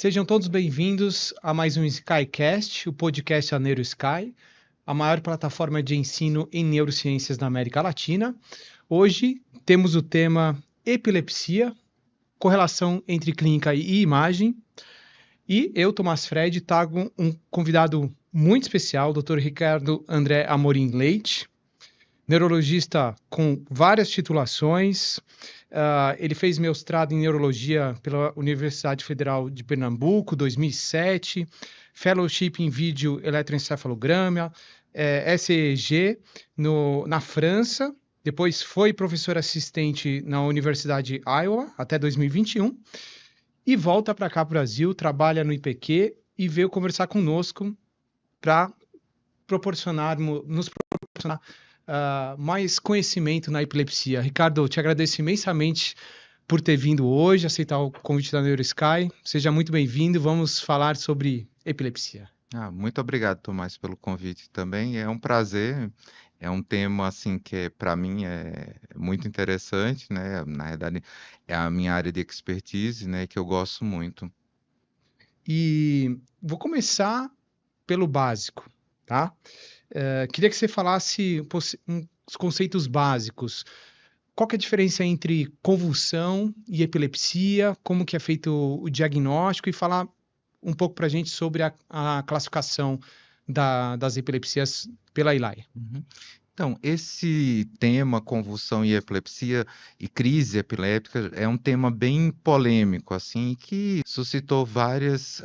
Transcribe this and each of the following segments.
Sejam todos bem-vindos a mais um SkyCast, o podcast da NeuroSky, a maior plataforma de ensino em neurociências na América Latina. Hoje temos o tema epilepsia, correlação entre clínica e imagem. E eu, Tomás Fred, trago um convidado muito especial, o Dr. Ricardo André Amorim Leite, neurologista com várias titulações. Ele fez mestrado em neurologia pela Universidade Federal de Pernambuco, 2007, fellowship em vídeo eletroencefalograma, ECG na França, depois foi professor assistente na Universidade de Iowa até 2021 e volta para cá para o Brasil, trabalha no IPQ e veio conversar conosco para nos proporcionar mais conhecimento na epilepsia. Ricardo, te agradeço imensamente por ter vindo hoje, aceitar o convite da NeuroSky. Seja muito bem-vindo, vamos falar sobre epilepsia. Muito obrigado, Tomás, pelo convite também. É um prazer, é um tema assim que para mim é muito interessante, né? Na verdade, é a minha área de expertise, né, que eu gosto muito. E vou começar pelo básico, tá? Queria que você falasse os conceitos básicos. Qual que é a diferença entre convulsão e epilepsia? Como que é feito o diagnóstico? E falar um pouco para a gente sobre a classificação das epilepsias pela ELAI. Então, esse tema, convulsão e epilepsia e crise epiléptica, é um tema bem polêmico, assim, que suscitou vários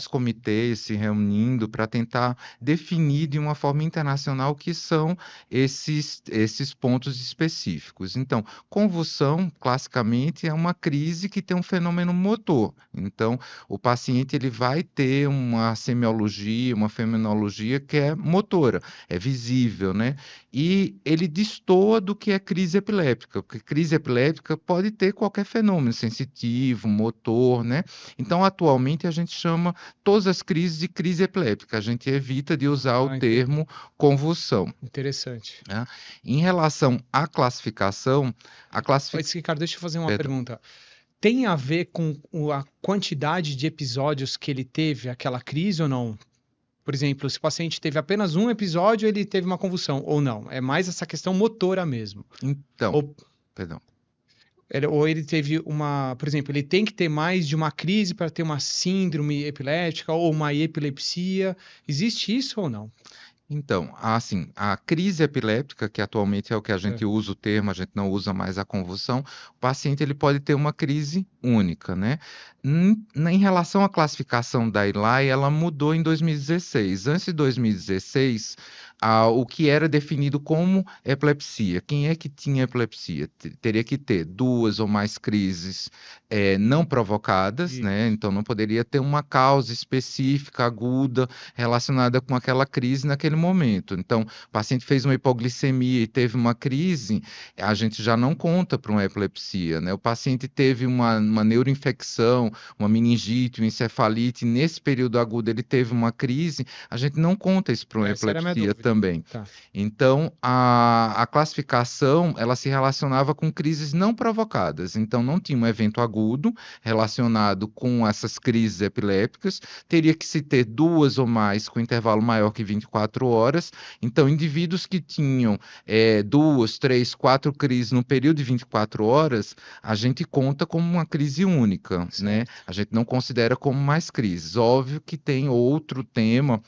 comitês se reunindo para tentar definir de uma forma internacional o que são esses pontos específicos. Então, convulsão, classicamente, é uma crise que tem um fenômeno motor. Então, o paciente ele vai ter uma semiologia, uma fenomenologia que é motora, é visível, né? E ele destoa do que é crise epiléptica, porque crise epiléptica pode ter qualquer fenômeno sensitivo, motor, né? Então, atualmente, a gente chama todas as crises de crise epiléptica. A gente evita de usar o termo convulsão. Interessante. Né? Em relação à classificação, Mas, Ricardo, deixa eu fazer uma pergunta. Tem a ver com a quantidade de episódios que ele teve, aquela crise ou não? Por exemplo, se o paciente teve apenas um episódio, ele teve uma convulsão, ou não? É mais essa questão motora mesmo. Então, perdão. Ou ele teve por exemplo, ele tem que ter mais de uma crise para ter uma síndrome epilética ou uma epilepsia. Existe isso ou não? Então, assim, a crise epiléptica, que atualmente é o que a gente usa o termo, a gente não usa mais a convulsão, o paciente ele pode ter uma crise única, né? Em relação à classificação da ELAI, ela mudou em 2016. Antes de 2016, o que era definido como epilepsia. Quem é que tinha epilepsia? Teria que ter duas ou mais crises não provocadas, né? Então, não poderia ter uma causa específica, aguda, relacionada com aquela crise naquele momento. Então, o paciente fez uma hipoglicemia e teve uma crise, a gente já não conta para uma epilepsia, né? O paciente teve uma neuroinfecção, uma meningite, uma encefalite, nesse período agudo ele teve uma crise, a gente não conta isso para uma epilepsia também. Tá. Então, a classificação, ela se relacionava com crises não provocadas. Então, não tinha um evento agudo relacionado com essas crises epilépticas, teria que se ter duas ou mais com intervalo maior que 24 horas. Então, indivíduos que tinham 2, 3, 4 crises no período de 24 horas, a gente conta como uma crise única, né? A gente não considera como mais crises. Óbvio que tem outro tema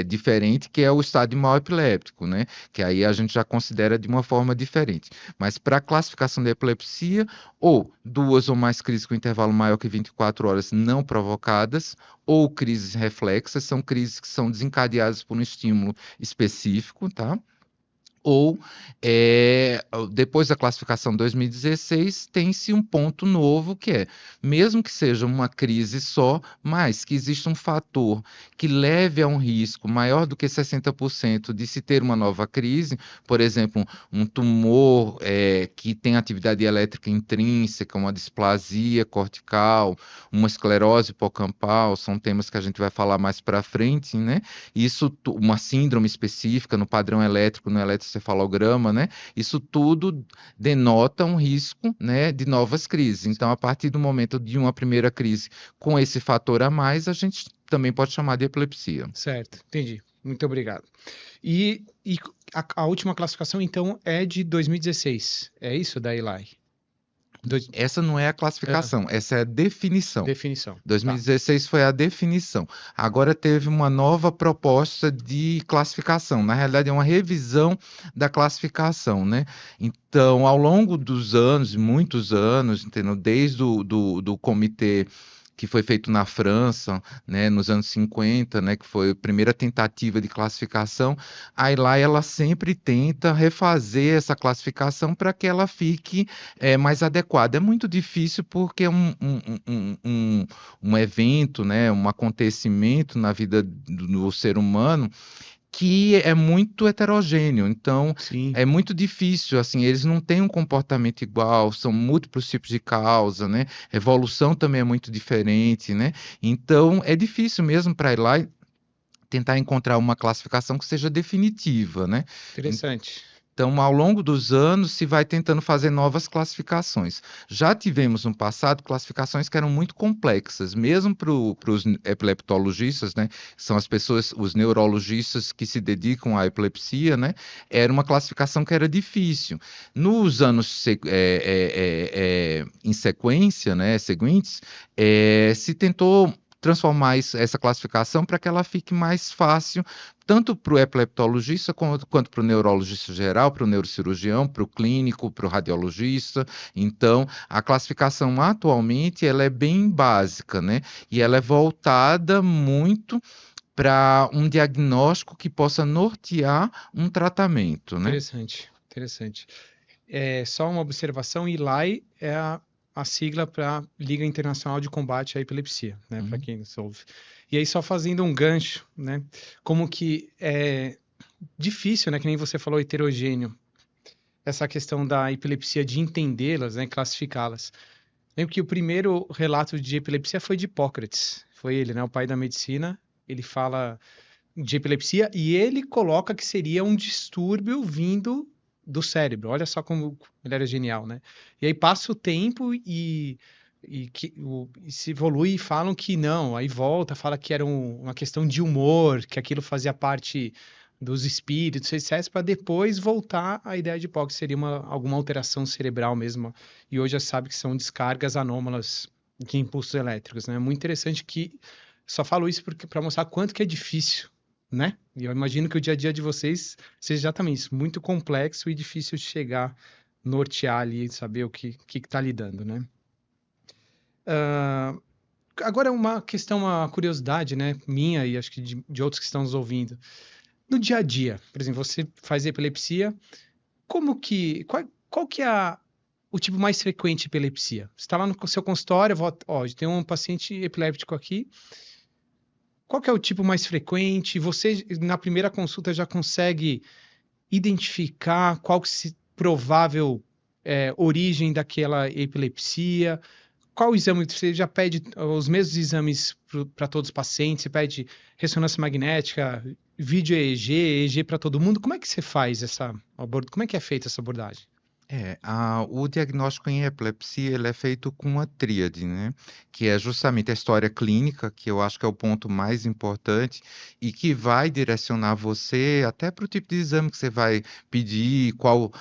diferente, que é o estado mal epiléptico, né? Que aí a gente já considera de uma forma diferente. Mas para a classificação de epilepsia, ou duas ou mais crises com intervalo maior que 24 horas não provocadas, ou crises reflexas, são crises que são desencadeadas por um estímulo específico, tá? Ou, depois da classificação 2016, tem-se um ponto novo que é, mesmo que seja uma crise só, mas que exista um fator que leve a um risco maior do que 60% de se ter uma nova crise, por exemplo, um tumor que tem atividade elétrica intrínseca, uma displasia cortical, uma esclerose hipocampal, são temas que a gente vai falar mais para frente, né? Isso, uma síndrome específica no padrão elétrico, no eletroencefalograma, eletrocefalograma, né? Isso tudo denota um risco, né, de novas crises. Então, a partir do momento de uma primeira crise com esse fator a mais, a gente também pode chamar de epilepsia. Certo, entendi. Muito obrigado. E a última classificação, então, é de 2016. É isso, da Eli? Essa não é a classificação, essa é a definição. Definição. 2016 foi a definição. Agora teve uma nova proposta de classificação. Na realidade, é uma revisão da classificação, né? Então, ao longo dos anos, muitos anos, entendeu? Desde do comitê que foi feito na França, né, nos anos 50, né, que foi a primeira tentativa de classificação, a ELAI, ela sempre tenta refazer essa classificação para que ela fique mais adequada. É muito difícil porque é um evento, né, um acontecimento na vida do ser humano que é muito heterogêneo, então Sim. é muito difícil, assim, eles não têm um comportamento igual, são múltiplos tipos de causa, né? Evolução também é muito diferente, né? Então é difícil mesmo para ir lá e tentar encontrar uma classificação que seja definitiva, né? Interessante. Então, ao longo dos anos, se vai tentando fazer novas classificações. Já tivemos no passado classificações que eram muito complexas, mesmo para os epileptologistas, né? São as pessoas, os neurologistas que se dedicam à epilepsia, né? Era uma classificação que era difícil. Nos anos em sequência, né? Seguintes, se tentou transformar essa classificação para que ela fique mais fácil, tanto para o epileptologista quanto para o neurologista geral, para o neurocirurgião, para o clínico, para o radiologista. Então, a classificação atualmente ela é bem básica, né? E ela é voltada muito para um diagnóstico que possa nortear um tratamento, né? Interessante, interessante. Só uma observação, ELAI é a sigla para Liga Internacional de Combate à Epilepsia, né? Para quem não soube. E aí, só fazendo um gancho, né? Como que é difícil, né? Que nem você falou, heterogêneo, essa questão da epilepsia, de entendê-las, né? Classificá-las. Lembro que o primeiro relato de epilepsia foi de Hipócrates. Foi ele, né? O pai da medicina. Ele fala de epilepsia e ele coloca que seria um distúrbio vindo do cérebro. Olha só como ele era genial, né? E aí passa o tempo e se evolui e falam que não. Aí volta, fala que era uma questão de humor, que aquilo fazia parte dos espíritos, etc., para depois voltar à ideia de Hipócrates, seria alguma alteração cerebral mesmo. E hoje já sabe que são descargas anômalas de impulsos elétricos, né? Muito interessante que só falo isso para mostrar quanto que é difícil, né? E eu imagino que o dia a dia de vocês seja exatamente isso, muito complexo e difícil de chegar, nortear ali, saber o que está lidando, né? Agora uma questão, uma curiosidade, né? Minha e acho que de outros que estão nos ouvindo. No dia a dia, por exemplo, você faz epilepsia, qual que é o tipo mais frequente de epilepsia? Você está lá no seu consultório, tem um paciente epiléptico aqui. Qual que é o tipo mais frequente? Você, na primeira consulta, já consegue identificar qual que é provável origem daquela epilepsia? Qual exame? Você já pede os mesmos exames para todos os pacientes? Você pede ressonância magnética, vídeo EEG para todo mundo? Como é que você faz como é que é feita essa abordagem? O diagnóstico em epilepsia ele é feito com uma tríade, né? Que é justamente a história clínica, que eu acho que é o ponto mais importante e que vai direcionar você até para o tipo de exame que você vai pedir, qual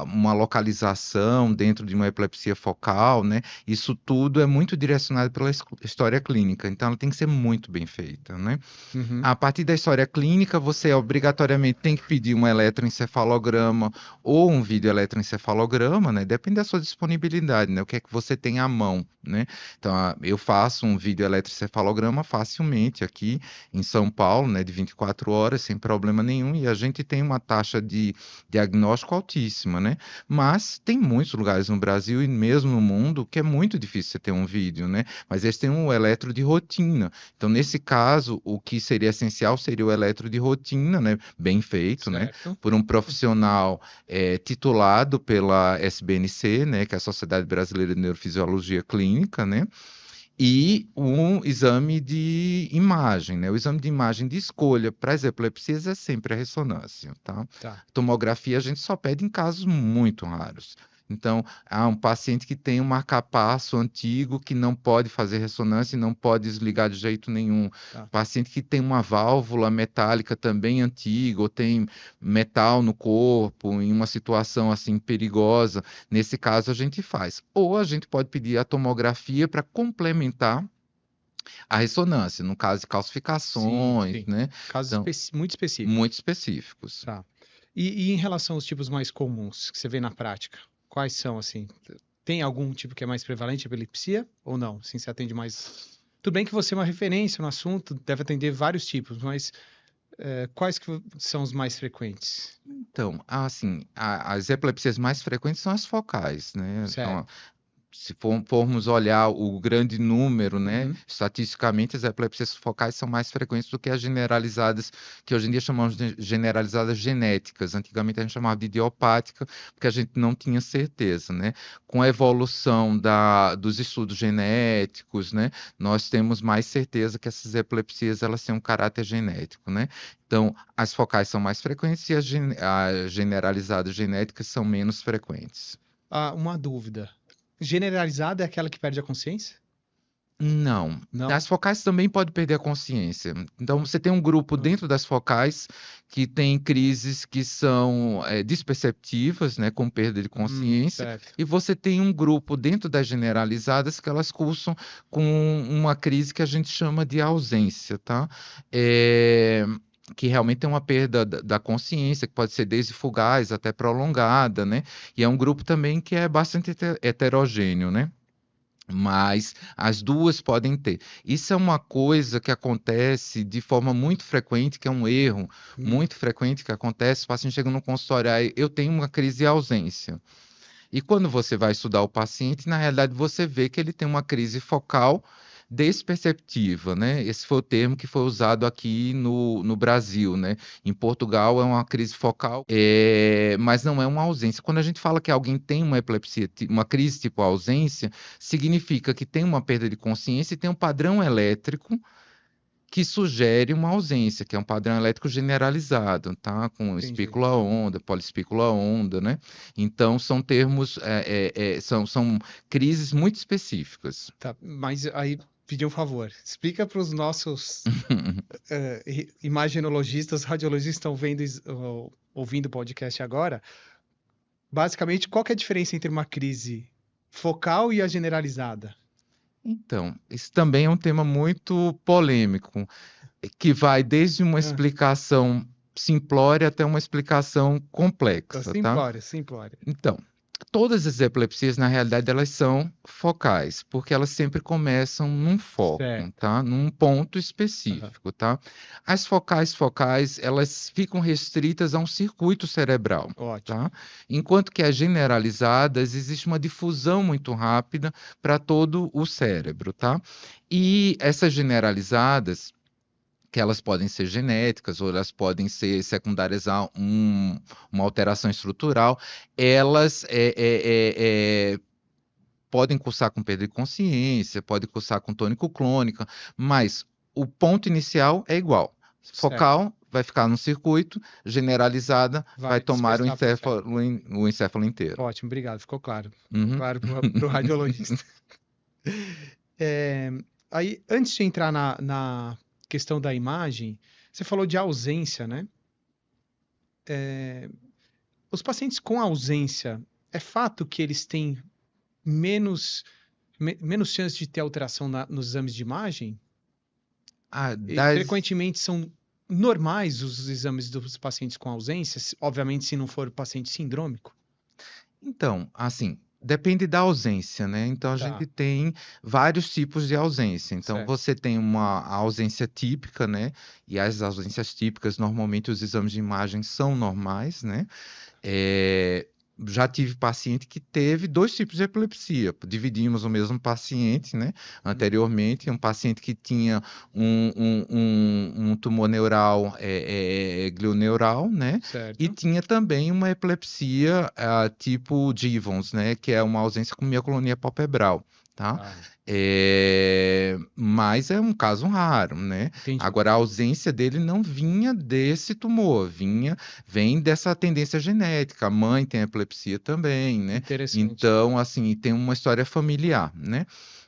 uma localização dentro de uma epilepsia focal, né? Isso tudo é muito direcionado pela história clínica, então ela tem que ser muito bem feita, né? Uhum. A partir da história clínica, você obrigatoriamente tem que pedir um eletroencefalograma ou um videoeletroencefalograma, né? Depende da sua disponibilidade, né? O que é que você tem à mão, né? Então, eu faço um videoeletroencefalograma facilmente aqui em São Paulo, né? De 24 horas, sem problema nenhum, e a gente tem uma taxa de diagnóstico altíssima, né? Mas tem muitos lugares no Brasil e mesmo no mundo que é muito difícil você ter um vídeo, né? Mas eles têm um eletro de rotina. Então, nesse caso, o que seria essencial seria o eletro de rotina, né? Bem feito, né? Por um profissional titulado pela SBNC, né? Que é a Sociedade Brasileira de Neurofisiologia Clínica, né? e um exame de imagem, né? O exame de imagem de escolha para as epilepsias é sempre a ressonância, tá? Tá. Tomografia a gente só pede em casos muito raros. Então, há um paciente que tem um marcapasso antigo que não pode fazer ressonância e não pode desligar de jeito nenhum. Tá. Paciente que tem uma válvula metálica também antiga, ou tem metal no corpo, em uma situação assim perigosa, nesse caso a gente faz. Ou a gente pode pedir a tomografia para complementar a ressonância, no caso de Sim, calcificações, sim. né? Casos Então, muito específicos. muito específicos. Tá. E em relação aos tipos mais comuns que você vê na prática, quais são, assim? Tem algum tipo que é mais prevalente, epilepsia, ou não? Assim, você atende mais... Tudo bem que você é uma referência no assunto, deve atender vários tipos, mas quais que são os mais frequentes? Então, assim, as epilepsias mais frequentes são as focais, né? Então, Certo. se formos olhar o grande número, né, Uhum. estatisticamente as epilepsias focais são mais frequentes do que as generalizadas, que hoje em dia chamamos de generalizadas genéticas. Antigamente a gente chamava de idiopática, porque a gente não tinha certeza, né? Com a evolução dos estudos genéticos, né, nós temos mais certeza que essas epilepsias elas têm um caráter genético, né? Então, as focais são mais frequentes e as generalizadas genéticas são menos frequentes. Ah, uma dúvida. Generalizada é aquela que perde a consciência? Não. Não? As focais também podem perder a consciência. Então, você tem um grupo Não. dentro das focais que tem crises que são desperceptivas, né, com perda de consciência, Certo. e você tem um grupo dentro das generalizadas que elas cursam com uma crise que a gente chama de ausência, tá? É, que realmente tem uma perda da consciência, que pode ser desde fugaz até prolongada, né? E é um grupo também que é bastante heterogêneo, né? Mas as duas podem ter. Isso é uma coisa que acontece de forma muito frequente, que é um erro Hum, muito frequente que acontece. O paciente chega no consultório, aí eu tenho uma crise de ausência. E quando você vai estudar o paciente, na realidade você vê que ele tem uma crise focal desperceptiva, né? Esse foi o termo que foi usado aqui no Brasil, né? Em Portugal é uma crise focal, mas não é uma ausência. Quando a gente fala que alguém tem uma epilepsia, uma crise tipo ausência, significa que tem uma perda de consciência e tem um padrão elétrico que sugere uma ausência, que é um padrão elétrico generalizado, tá? Com entendi. espícula onda, poliespícula onda, né? Então, são termos, são crises muito específicas. Tá, mas aí pedi um favor. Explica para os nossos imagenologistas, radiologistas que estão vendo, ouvindo o podcast agora, basicamente, qual que é a diferença entre uma crise focal e a generalizada? Então, isso também é um tema muito polêmico, que vai desde uma Ah, explicação simplória até uma explicação complexa, tá? simplória, simplória. Então, todas as epilepsias, na realidade, elas são focais, porque elas sempre começam num foco, Certo. tá? Num ponto Aham. específico, tá? As focais, elas ficam restritas a um circuito cerebral, Ótimo. tá? Enquanto que as generalizadas, existe uma difusão muito rápida para todo o cérebro, tá? E essas generalizadas, que elas podem ser genéticas ou elas podem ser secundárias a uma alteração estrutural, elas podem cursar com perda de consciência, podem cursar com tônico clônica, mas o ponto inicial é igual. Certo. Focal vai ficar no circuito, generalizada vai Vai tomar dispersar para o cérebro. o encéfalo inteiro. Ótimo, obrigado. Ficou claro. Ficou Uhum. claro para o radiologista. É, aí, antes de entrar na questão da imagem, você falou de ausência, né? Os pacientes com ausência, é fato que eles têm menos chance de ter alteração nos exames de imagem? Ah, E das frequentemente são normais os exames dos pacientes com ausência, obviamente se não for paciente sindrômico. Então, assim, depende da ausência, né? Então a Tá, gente tem vários tipos de ausência. Então certo. você tem uma ausência típica, né? E as ausências típicas, normalmente os exames de imagem são normais, né? É, já tive paciente que teve dois tipos de epilepsia. Dividimos o mesmo paciente, né? Uhum, Anteriormente, um paciente que tinha um tumor neural, glioneural, né? E certo. tinha também uma epilepsia tipo Givons, né? Que é uma ausência com mioclonia palpebral. tá? Ah, Mas é um caso raro, né? entendi. Agora, a ausência dele não vinha desse tumor, vem dessa tendência genética. A mãe tem epilepsia também, né? Interessante. Então, assim, tem uma história familiar, né?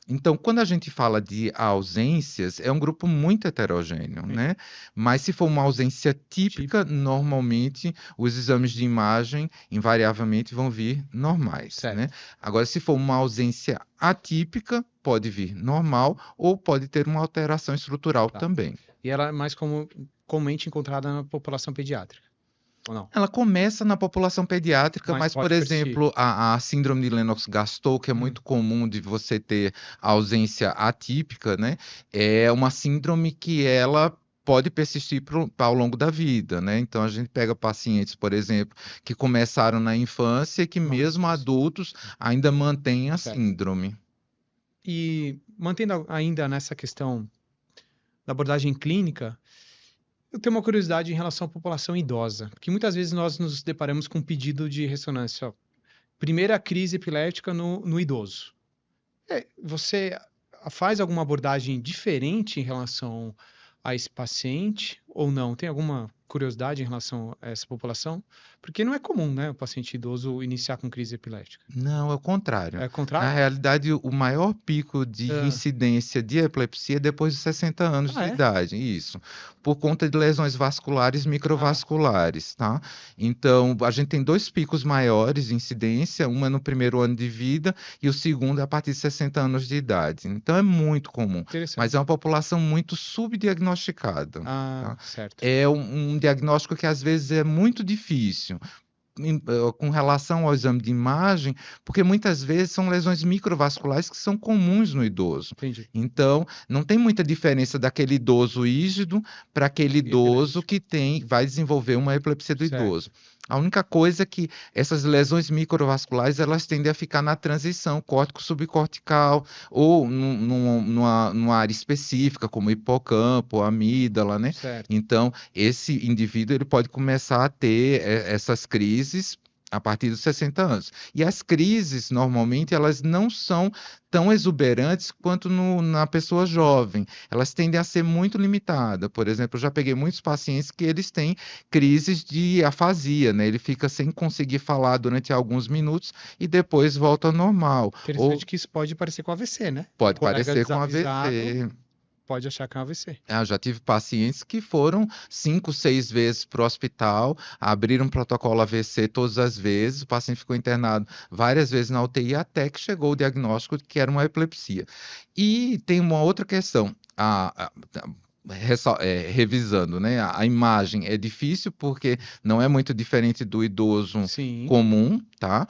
Então, quando a gente fala de ausências, é um grupo muito heterogêneo, Sim. né? Mas se for uma ausência típica, normalmente os exames de imagem invariavelmente vão vir normais, Certo. né? Agora, se for uma ausência atípica, pode vir normal ou pode ter uma alteração estrutural Tá. também. E ela é mais comumente encontrada na população pediátrica, ou não? Ela começa na população pediátrica, Mas mas, por pode persistir. exemplo, a síndrome de Lennox-Gastaut, que é muito comum de você ter ausência atípica, né? É uma síndrome que ela pode persistir ao longo da vida, né? Então, a gente pega pacientes, por exemplo, que começaram na infância e que mesmo Nossa. adultos ainda mantêm a Certo. síndrome. E mantendo ainda nessa questão da abordagem clínica, eu tenho uma curiosidade em relação à população idosa, porque muitas vezes nós nos deparamos com um pedido de ressonância. Ó, primeira crise epilética no idoso. Você faz alguma abordagem diferente em relação a esse paciente ou não? Tem alguma curiosidade em relação a essa população? Porque não é comum, né, o paciente idoso iniciar com crise epilética. Não, é o contrário. É o Na contrário? realidade, o maior pico de Ah, incidência de epilepsia é depois dos 60 anos de é? idade, isso, por conta de lesões vasculares Ah, microvasculares, tá? Então, a gente tem dois picos maiores de incidência, um é no primeiro ano de vida e o segundo é a partir de 60 anos de idade. Então, é muito comum, mas é interessante. uma população muito subdiagnosticada, Ah, tá? certo. É um diagnóstico que às vezes é muito difícil com relação ao exame de imagem, porque muitas vezes são lesões microvasculares que são comuns no idoso. Entendi. Então, não tem muita diferença daquele idoso rígido para aquele E idoso epilético. que vai desenvolver uma epilepsia do Certo. idoso. A única coisa é que essas lesões microvasculares, elas tendem a ficar na transição córtico-subcortical ou numa área específica, como hipocampo, amígdala, né? Certo. Então, esse indivíduo ele pode começar a ter essas crises a partir dos 60 anos. E as crises, normalmente, elas não são tão exuberantes quanto na pessoa jovem. Elas tendem a ser muito limitadas. Por exemplo, eu já peguei muitos pacientes que eles têm crises de afasia, né? Ele fica sem conseguir falar durante alguns minutos e depois volta ao normal. Ou Interessante que isso pode parecer com AVC, né? O pode colega parecer com desavisado AVC. pode achar que é um AVC. Eu já tive pacientes que foram 5, 6 vezes para o hospital, abriram protocolo AVC todas as vezes, o paciente ficou internado várias vezes na UTI até que chegou o diagnóstico de que era uma epilepsia. E tem uma outra questão. Revisando, né? A imagem é difícil porque não é muito diferente do idoso Sim. comum, tá?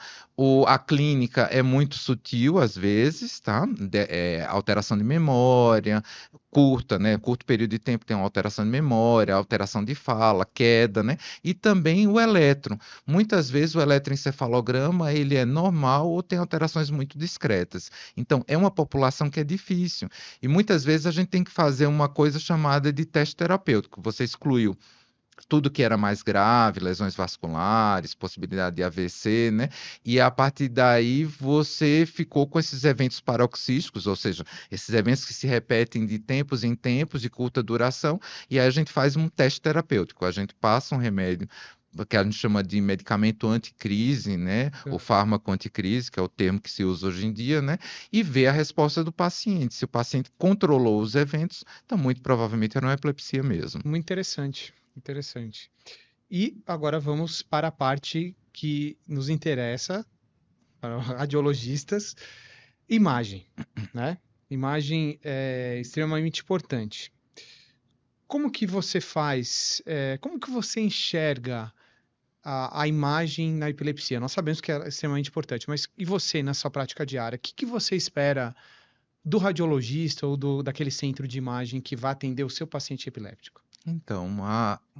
A clínica é muito sutil às vezes, tá? Alteração de memória, curta, né? Curto período de tempo tem uma alteração de memória, alteração de fala, queda, né? E também o eletro. Muitas vezes o eletroencefalograma ele é normal ou tem alterações muito discretas. Então, é uma população que é difícil. E muitas vezes a gente tem que fazer uma coisa chamada de teste terapêutico. Você excluiu tudo que era mais grave, lesões vasculares, possibilidade de AVC, né? E a partir daí você ficou com esses eventos paroxísticos, ou seja, esses eventos que se repetem de tempos em tempos, de curta duração, e aí a gente faz um teste terapêutico. A gente passa um remédio que a gente chama de medicamento anticrise, né? O fármaco anticrise, que é o termo que se usa hoje em dia, né? E vê a resposta do paciente. Se o paciente controlou os eventos, então muito provavelmente era uma epilepsia mesmo. Muito interessante. Interessante. E agora vamos para a parte que nos interessa, para radiologistas, imagem, né? Imagem é extremamente importante. Como que você faz, como que você enxerga a imagem na epilepsia? Nós sabemos que é extremamente importante, mas e você na sua prática diária? O que que você espera do radiologista ou daquele centro de imagem que vai atender o seu paciente epiléptico? Então,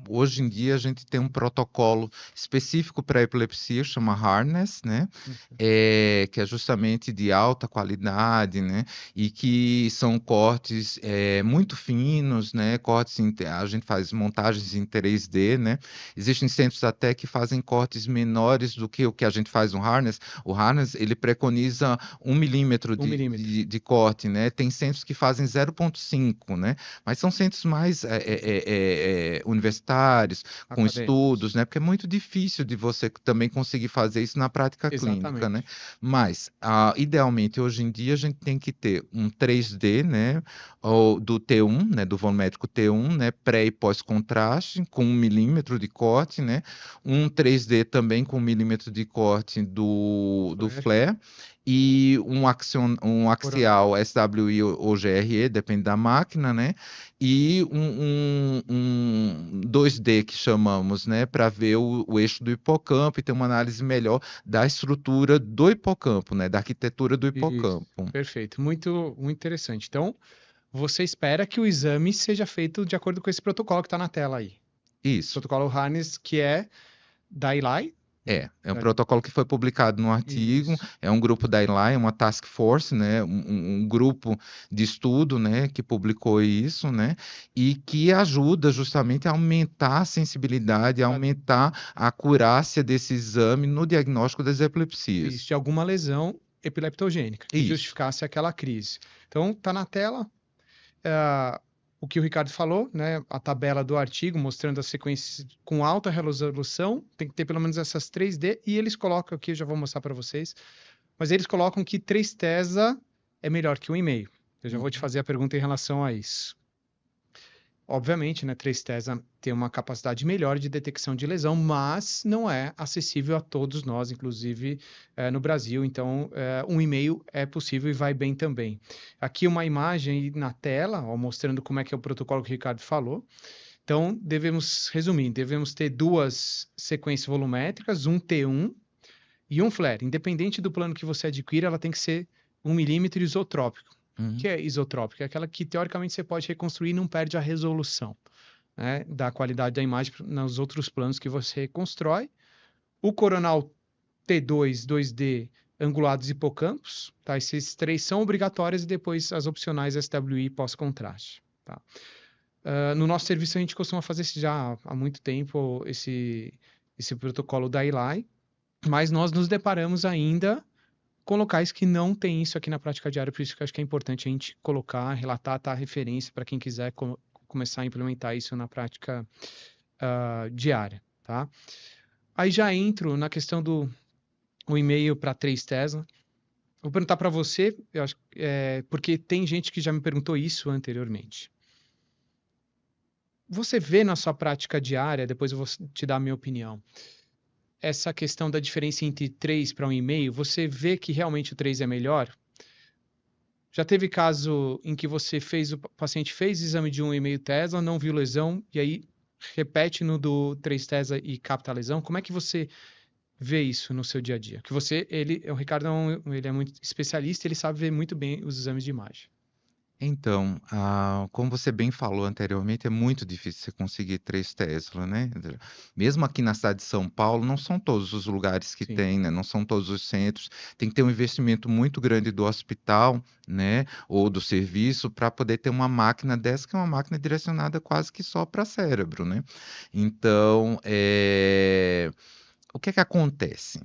hoje em dia a gente tem um protocolo específico para epilepsia, chama Harness, né? Que é justamente de alta qualidade, né? E que são cortes muito finos, né? A gente faz montagens em 3D, né? Existem centros até que fazem cortes menores do que o que a gente faz no Harness. O Harness, ele preconiza 1 milímetro 1 milímetro. de corte, né? Tem centros que fazem 0,5, né? Mas são centros mais universitários, com estudos, Acadêmicos. né? Porque é muito difícil de você também conseguir fazer isso na prática clínica, né? Exatamente. Mas, idealmente, hoje em dia, a gente tem que ter um 3D, né? Ou do T1, né? Do volumétrico T1, né? Pré e pós-contraste, com 1 milímetro de corte, né? Um 3D também com 1 milímetro de corte do Flare, flare e um coronal. axial SWI ou GRE, depende da máquina, né? E um 2D que chamamos, né? Para ver o eixo do hipocampo e ter uma análise melhor da estrutura do hipocampo, né? Da arquitetura do Isso. hipocampo. Perfeito. Muito, muito interessante. Então, você espera que o exame seja feito de acordo com esse protocolo que está na tela aí. Isso. Protocolo Harness, que é da Eli. É um protocolo que foi publicado no artigo, Isso. é um grupo da ELI, uma task force, né, um grupo de estudo, né, que publicou isso, né, e que ajuda justamente a aumentar a sensibilidade, a Ah, aumentar a acurácia desse exame no diagnóstico das isso, epilepsias. de alguma lesão epileptogênica, que Isso, justificasse aquela crise. Então, está na tela, o que o Ricardo falou, né? A tabela do artigo mostrando as sequências com alta resolução, tem que ter pelo menos essas 3D, e eles colocam aqui, eu já vou mostrar para vocês, mas eles colocam que 3 tesa é melhor que 1,5. Eu já vou te uhum, fazer a pergunta em relação a isso. Obviamente, né, 3-tesa tem uma capacidade melhor de detecção de lesão, mas não é acessível a todos nós, inclusive no Brasil. Então, 1,5 é possível e vai bem também. Aqui uma imagem na tela, ó, mostrando como é que é o protocolo que o Ricardo falou. Então, devemos ter duas sequências volumétricas, um T1 e um flare. Independente do plano que você adquira, ela tem que ser 1 milímetro isotrópico. O uhum. que é isotrópico? É aquela que teoricamente você pode reconstruir e não perde a resolução, né, da qualidade da imagem nos outros planos que você constrói. O coronal T2, 2D, angulados hipocampos, tá? Esses três são obrigatórios e depois as opcionais SWI pós-contraste, tá? No nosso serviço a gente costuma fazer já há muito tempo esse protocolo da ELI, mas nós nos deparamos ainda com locais que não tem isso aqui na prática diária, por isso que eu acho que é importante a gente colocar, relatar, tá, a referência para quem quiser começar a implementar isso na prática diária, tá? Aí já entro na questão do o e-mail para 3 Tesla. Vou perguntar para você, eu acho, porque tem gente que já me perguntou isso anteriormente. Você vê na sua prática diária, depois eu vou te dar a minha opinião, essa questão da diferença entre 3 para 1,5, você vê que realmente o 3 é melhor? Já teve caso em que o paciente fez exame de 1,5 Tesla, não viu lesão, e aí repete no do 3 Tesla e capta a lesão? Como é que você vê isso no seu dia a dia? Que o Ricardo ele é muito especialista, ele sabe ver muito bem os exames de imagem. Então, como você bem falou anteriormente, é muito difícil você conseguir 3 Tesla, né? Mesmo aqui na cidade de São Paulo, não são todos os lugares que Sim, tem, né? Não são todos os centros. Tem que ter um investimento muito grande do hospital, né? Ou do serviço, para poder ter uma máquina dessa, que é uma máquina direcionada quase que só para cérebro, né? Então, o que é que acontece?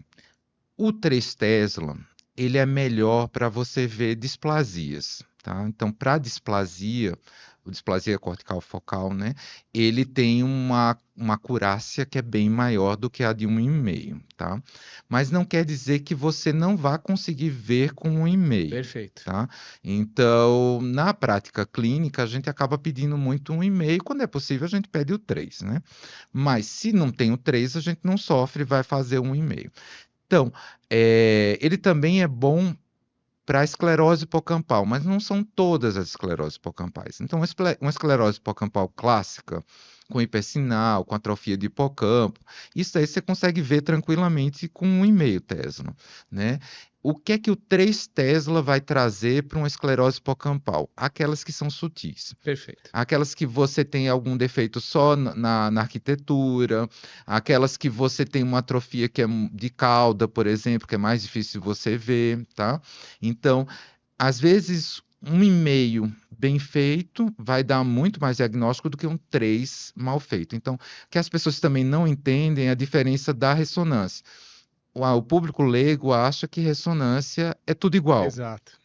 O 3 Tesla, ele é melhor para você ver displasias, tá? Então, para displasia, o displasia cortical focal, né? Ele tem uma acurácia que é bem maior do que a de 1,5, tá? Mas não quer dizer que você não vá conseguir ver com 1,5. perfeito. Tá? Então, na prática clínica, a gente acaba pedindo muito 1,5, quando é possível, a gente pede o 3, né? Mas se não tem o 3, a gente não sofre, vai fazer 1,5. Então, ele também é bom para a esclerose hipocampal, mas não são todas as escleroses hipocampais. Então, uma esclerose hipocampal clássica, com hipersinal, com atrofia de hipocampo. Isso aí você consegue ver tranquilamente com 1,5 Tesla, né? O que é que o 3 Tesla vai trazer para uma esclerose hipocampal? Aquelas que são sutis. Perfeito. Aquelas que você tem algum defeito só na arquitetura, aquelas que você tem uma atrofia que é de cauda, por exemplo, que é mais difícil você ver, tá? Então, às vezes, 1,5 bem feito vai dar muito mais diagnóstico do que um 3 mal feito. Então, o que as pessoas também não entendem é a diferença da ressonância. O público leigo acha que ressonância é tudo igual. Exato.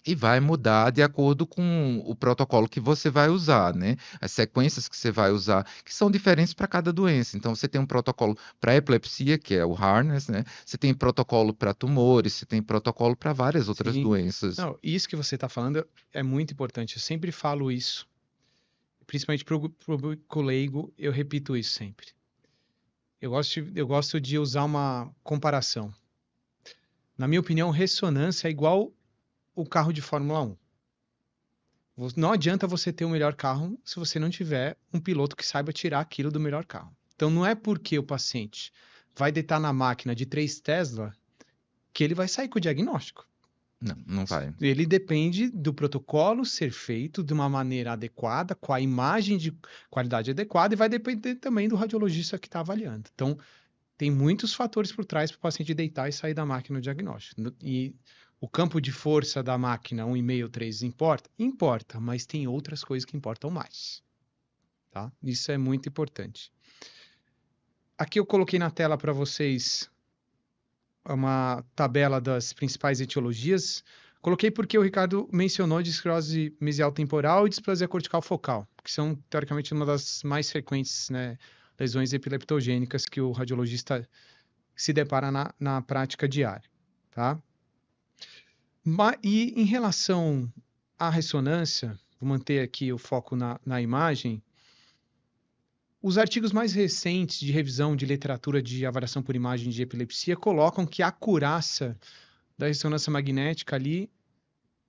E vai mudar de acordo com o protocolo que você vai usar, né? As sequências que você vai usar, que são diferentes para cada doença. Então, você tem um protocolo para epilepsia, que é o harness, né? Você tem protocolo para tumores, você tem protocolo para várias outras Sim. doenças. Não, isso que você está falando é muito importante. Eu sempre falo isso, principalmente para o público leigo, eu repito isso sempre. Eu gosto de usar uma comparação. Na minha opinião, ressonância é igual o carro de Fórmula 1. Não adianta você ter o melhor carro se você não tiver um piloto que saiba tirar aquilo do melhor carro. Então, não é porque o paciente vai deitar na máquina de 3 Tesla que ele vai sair com o diagnóstico. Não, não vai. Ele depende do protocolo ser feito de uma maneira adequada, com a imagem de qualidade adequada, e vai depender também do radiologista que está avaliando. Então, tem muitos fatores por trás para o paciente deitar e sair da máquina no diagnóstico. E o campo de força da máquina 1,5, 3 importa? Importa, mas tem outras coisas que importam mais. Tá? Isso é muito importante. Aqui eu coloquei na tela para vocês uma tabela das principais etiologias. Coloquei porque o Ricardo mencionou discrose mesial temporal e displasia cortical focal, que são, teoricamente, uma das mais frequentes, né, lesões epileptogênicas que o radiologista se depara na prática diária, tá? E em relação à ressonância, vou manter aqui o foco na imagem, os artigos mais recentes de revisão de literatura de avaliação por imagem de epilepsia colocam que a acurácia da ressonância magnética ali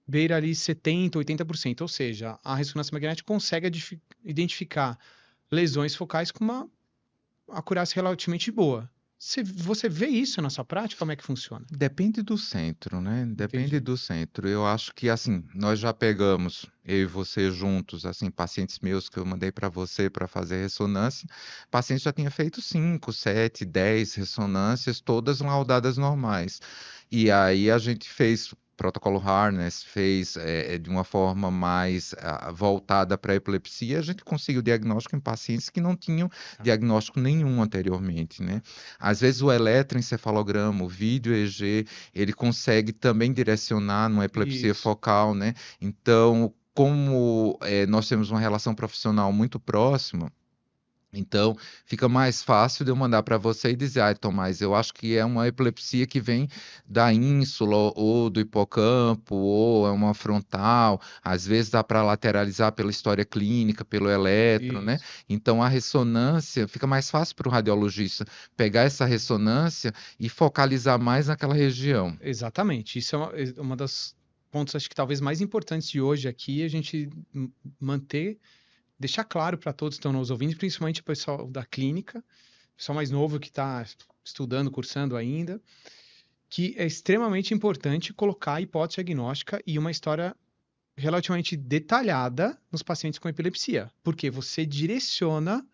beira ali 70%, 80%, ou seja, a ressonância magnética consegue identificar lesões focais com uma acurácia relativamente boa. Você vê isso na sua prática? Como é que funciona? Depende do centro, né? Depende Entendi. do centro. Eu acho que, assim, nós já pegamos, eu e você juntos, assim, pacientes meus que eu mandei para você para fazer ressonância, pacientes já tinha feito 5, 7, 10 ressonâncias, todas laudadas normais. E aí a gente fez protocolo Harness, fez de uma forma mais voltada para a epilepsia, a gente conseguiu diagnóstico em pacientes que não tinham diagnóstico nenhum anteriormente, né? Às vezes o eletroencefalograma, o vídeo EEG, ele consegue também direcionar numa epilepsia Isso. focal, né? Então, como nós temos uma relação profissional muito próxima, então fica mais fácil de eu mandar para você e dizer, Tomás, eu acho que é uma epilepsia que vem da ínsula ou do hipocampo, ou é uma frontal, às vezes dá para lateralizar pela história clínica, pelo eletro, né? Isso. Então a ressonância fica mais fácil para o radiologista pegar essa ressonância e focalizar mais naquela região. Exatamente. Isso é uma das pontos, acho que talvez mais importantes de hoje aqui, a gente manter, deixar claro para todos que estão nos ouvindo, principalmente o pessoal da clínica, pessoal mais novo que está estudando, cursando ainda, que é extremamente importante colocar a hipótese diagnóstica e uma história relativamente detalhada nos pacientes com epilepsia, porque você direciona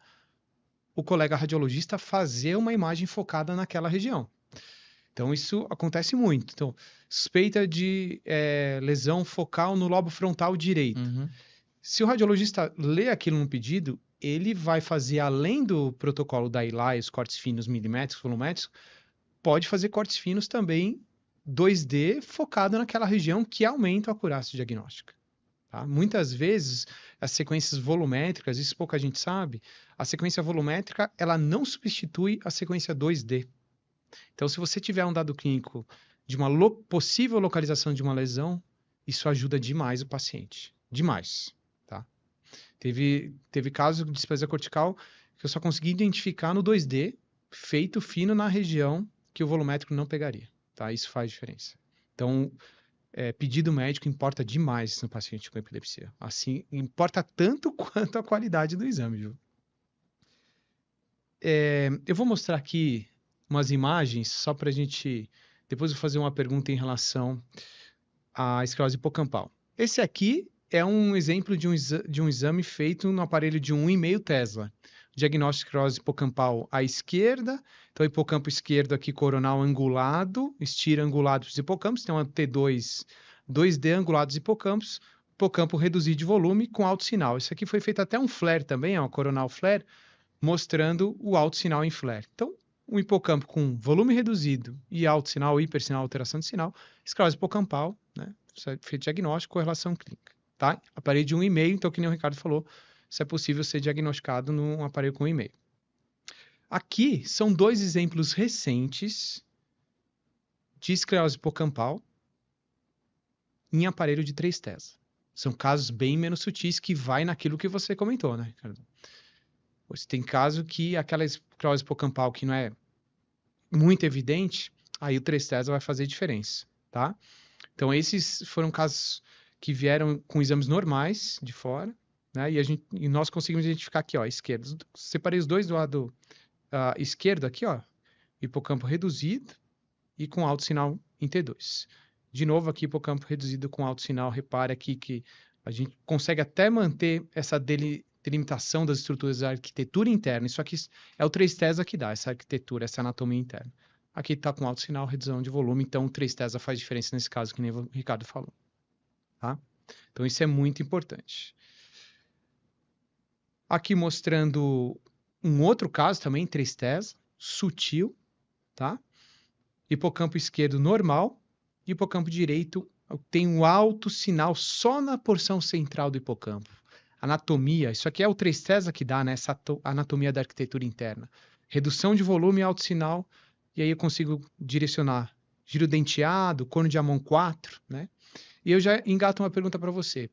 o colega radiologista a fazer uma imagem focada naquela região. Então, isso acontece muito. Então, suspeita de lesão focal no lobo frontal direito. Uhum. Se o radiologista lê aquilo no pedido, ele vai fazer, além do protocolo da ELI, os cortes finos milimétricos, volumétricos, pode fazer cortes finos também 2D focado naquela região que aumenta a acurácia diagnóstica. Tá? Muitas vezes, as sequências volumétricas, isso pouca gente sabe, a sequência volumétrica ela não substitui a sequência 2D. Então, se você tiver um dado clínico de uma possível localização de uma lesão, isso ajuda demais o paciente. Demais. Tá? Teve caso de displasia cortical que eu só consegui identificar no 2D, feito fino na região que o volumétrico não pegaria. Tá? Isso faz diferença. Então, pedido médico importa demais no paciente com epilepsia. Assim, importa tanto quanto a qualidade do exame, viu? Eu vou mostrar aqui umas imagens só para a gente. Depois eu vou fazer uma pergunta em relação à esclerose hipocampal. Esse aqui é um exemplo de um exame feito no aparelho de 1,5 Tesla. Diagnóstico de esclerose hipocampal à esquerda. Então, o hipocampo esquerdo aqui, coronal angulado, estira angulado dos hipocampos. Tem uma T2, 2D angulados dos hipocampos. Hipocampo reduzido de volume com alto sinal. Isso aqui foi feito até um flare também, é uma coronal flare, mostrando o alto sinal em flare. Então, um hipocampo com volume reduzido e alto sinal, hipersinal, alteração de sinal, esclerose hipocampal, né? Isso é feito diagnóstico, correlação clínica, tá? Aparelho de 1,5, então, que nem o Ricardo falou, isso é possível ser diagnosticado num aparelho com 1,5. Aqui são dois exemplos recentes de esclerose hipocampal em aparelho de 3 Tesla. São casos bem menos sutis que vai naquilo que você comentou, né, Ricardo? Você tem caso que aquela esclerose hipocampal que não é muito evidente, aí o 3 Tesla vai fazer diferença, tá? Então, esses foram casos que vieram com exames normais de fora, né? E nós conseguimos identificar aqui, ó, esquerdo. Separei os dois do lado esquerdo aqui, ó, hipocampo reduzido e com alto sinal em T2. De novo aqui, hipocampo reduzido com alto sinal. Repare aqui que a gente consegue até manter essa delimitação das estruturas da arquitetura interna. Isso aqui é o 3 Tesla que dá essa arquitetura, essa anatomia interna. Aqui está com alto sinal, redução de volume, então o 3 Tesla faz diferença nesse caso, que nem o Ricardo falou. Tá? Então isso é muito importante. Aqui mostrando um outro caso também, 3 Tesla, sutil, tá? Hipocampo esquerdo normal, hipocampo direito tem um alto sinal só na porção central do hipocampo. Anatomia, isso aqui é o 3 Tesla que dá, né? Essa anatomia da arquitetura interna. Redução de volume, alto sinal, e aí eu consigo direcionar giro denteado, corno de Amon 4, né? E eu já engato uma pergunta para você.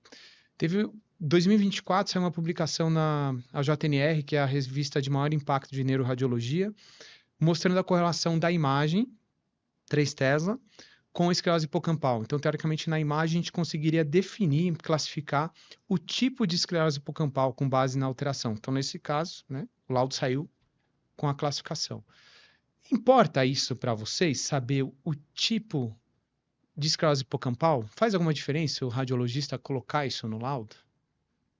Teve 2024, saiu uma publicação na JNR, que é a revista de maior impacto de neuroradiologia, mostrando a correlação da imagem, 3 Tesla, com esclerose hipocampal. Então, teoricamente, na imagem a gente conseguiria definir, classificar o tipo de esclerose hipocampal com base na alteração. Então, nesse caso, né, o laudo saiu com a classificação. Importa isso para vocês, saber o tipo de esclerose hipocampal? Faz alguma diferença o radiologista colocar isso no laudo?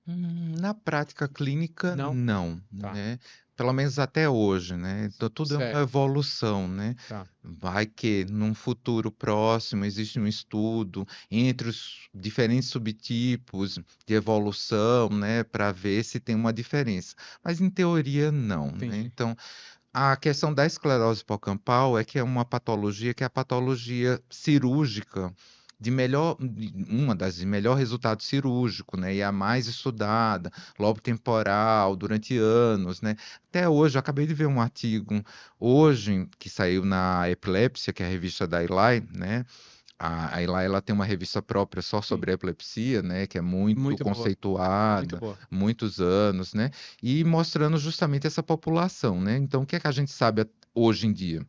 Na prática clínica, Não? não, Tá, né? Pelo menos até hoje, né? Então, tudo é uma certo, evolução, né? tá. Vai que num futuro próximo existe um estudo entre os diferentes subtipos de evolução, né? Para ver se tem uma diferença. Mas em teoria, não, né? Entendi. Então, a questão da esclerose hipocampal é que é uma patologia que é a patologia cirúrgica uma das de melhor resultado cirúrgico, né? E a mais estudada, lobo temporal, durante anos, né? Até hoje, eu acabei de ver um artigo hoje que saiu na Epilepsia, que é a revista da Eli, né? A Eli, ela tem uma revista própria só Sim. sobre epilepsia, né? Que é muito Muito boa, muito conceituada, boa. muitos anos, né? E mostrando justamente essa população, né? Então, o que é que a gente sabe hoje em dia?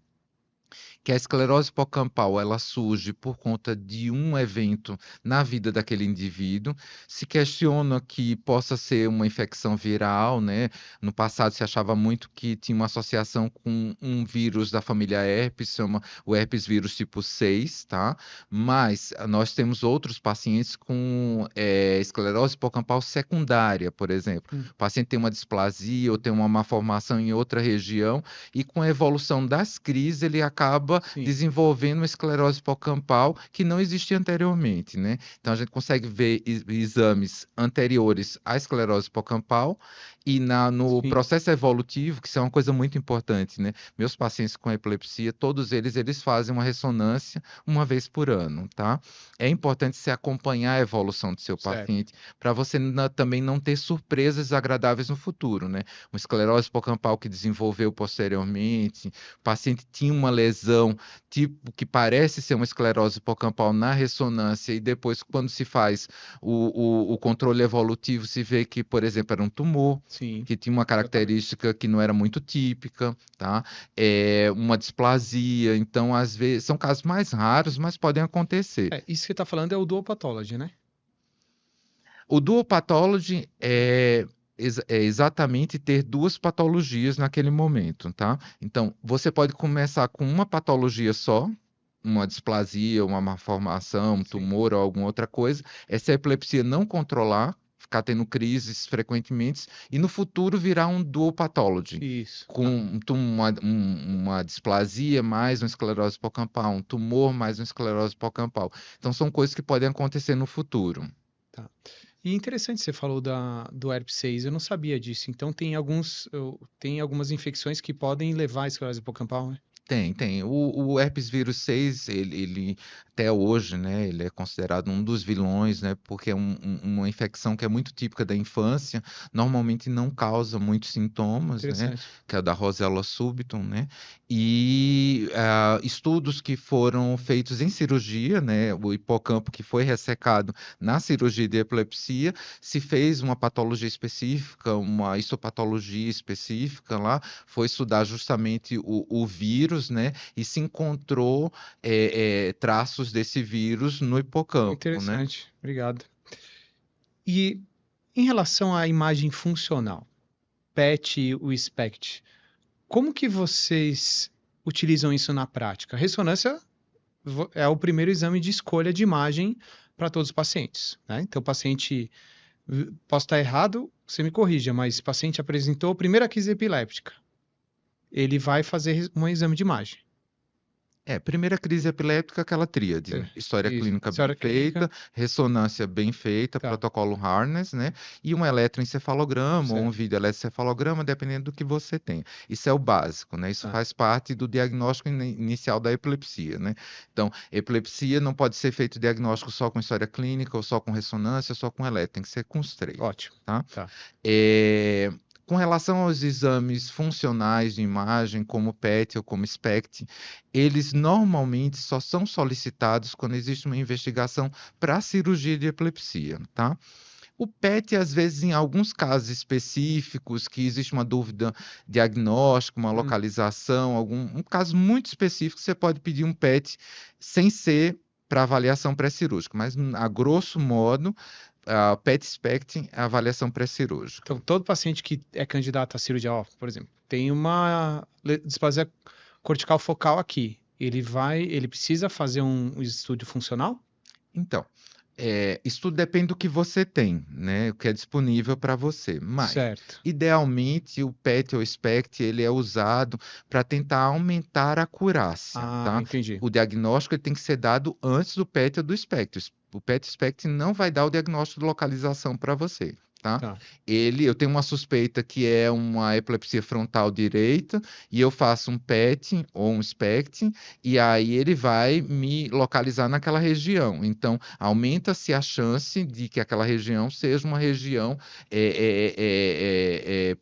Que a esclerose hipocampal ela surge por conta de um evento na vida daquele indivíduo. Se questiona que possa ser uma infecção viral, né? No passado se achava muito que tinha uma associação com um vírus da família herpes, chama o herpes vírus tipo 6, tá? Mas nós temos outros pacientes com esclerose hipocampal secundária, por exemplo. O paciente tem uma displasia ou tem uma malformação em outra região e com a evolução das crises ele acaba Sim, desenvolvendo uma esclerose hipocampal que não existia anteriormente, né? Então a gente consegue ver exames anteriores à esclerose hipocampal e no sim, processo evolutivo, que isso é uma coisa muito importante, né? Meus pacientes com epilepsia, todos eles fazem uma ressonância uma vez por ano, tá? É importante você acompanhar a evolução do seu certo. paciente para você também não ter surpresas agradáveis no futuro, né? Uma esclerose hipocampal que desenvolveu posteriormente, o paciente tinha uma lesão tipo que parece ser uma esclerose hipocampal na ressonância e depois quando se faz o controle evolutivo se vê que, por exemplo, era um tumor, Sim, que tinha uma exatamente. característica que não era muito típica, tá? Uma displasia, então às vezes são casos mais raros, mas podem acontecer. Isso que você está falando é o dual pathology, né? O dual pathology É exatamente ter duas patologias naquele momento, tá? Então, você pode começar com uma patologia só, uma displasia, uma malformação, um Sim. tumor ou alguma outra coisa. Essa epilepsia não controlar, ficar tendo crises frequentemente, e no futuro virar um dual pathology, Isso. com uma displasia mais uma esclerose hipocampal, um tumor mais uma esclerose hipocampal. Então, são coisas que podem acontecer no futuro. Tá. E interessante, você falou do herpes 6, eu não sabia disso. Então tem algumas infecções que podem levar à esclerose hipocampal, né? Tem. O herpes vírus 6, ele até hoje, né, ele é considerado um dos vilões, né, porque é uma infecção que é muito típica da infância, normalmente não causa muitos sintomas, né, Interessante. que é a da Rosella subtum, né, e estudos que foram feitos em cirurgia, né, o hipocampo que foi ressecado na cirurgia de epilepsia, se fez uma patologia específica, uma histopatologia específica lá, foi estudar justamente o vírus, né? E se encontrou traços desse vírus no hipocampo, né? Interessante. Obrigado. E em relação à imagem funcional, PET e o SPECT, como que vocês utilizam isso na prática? Ressonância é o primeiro exame de escolha de imagem para todos os pacientes, né? Então, o paciente, posso estar errado, você me corrija, mas o paciente apresentou a primeira crise epiléptica, ele vai fazer um exame de imagem. Primeira crise epiléptica, aquela tríade, É, né? História isso. clínica bem História clínica, feita, ressonância bem feita, tá, protocolo Harness, né? E um eletroencefalograma ou um certo, videoeletrocefalograma, dependendo do que você tem. Isso é o básico, né? Isso tá, faz parte do diagnóstico inicial da epilepsia, né? Então, epilepsia não pode ser feito diagnóstico só com história clínica, ou só com ressonância, ou só com eletro, tem que ser com os três, ótimo, tá? tá, É, Com relação aos exames funcionais de imagem, como PET ou como SPECT, eles normalmente só são solicitados quando existe uma investigação para cirurgia de epilepsia, tá? O PET, às vezes, em alguns casos específicos, que existe uma dúvida diagnóstica, uma hum, localização, um caso muito específico, você pode pedir um PET sem ser para avaliação pré-cirúrgica, mas a grosso modo, a PET SPECT é a avaliação pré-cirúrgica. então todo paciente que é candidato à cirurgia, ó, por exemplo, tem uma displasia cortical focal aqui, ele precisa fazer um estudo funcional? Então, isso tudo depende do que você tem, né? O que é disponível para você. Mas, Certo. idealmente, o PET ou SPECT ele é usado para tentar aumentar a acurácia, Ah, tá? entendi. O diagnóstico ele tem que ser dado antes do PET ou do SPECT. O PET e SPECT não vai dar o diagnóstico de localização para você. Tá? Tá. Eu tenho uma suspeita que é uma epilepsia frontal direita e eu faço um PET ou um SPECT e aí ele vai me localizar naquela região. Então, aumenta-se a chance de que aquela região seja uma região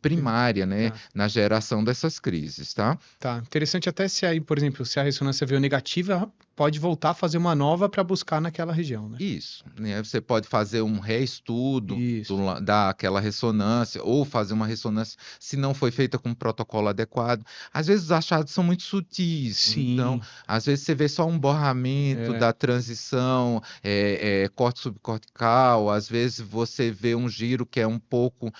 primária, né, Tá. na geração dessas crises, tá? Tá. Interessante até se aí, por exemplo, se a ressonância veio negativa, pode voltar a fazer uma nova para buscar naquela região, né? Isso, né? Você pode fazer um reestudo Isso. daquela ressonância, ou fazer uma ressonância se não foi feita com um protocolo adequado. Às vezes os achados são muito sutis, então, Sim. às vezes você vê só um borramento É. da transição, corte subcortical, às vezes você vê um giro que é um pouco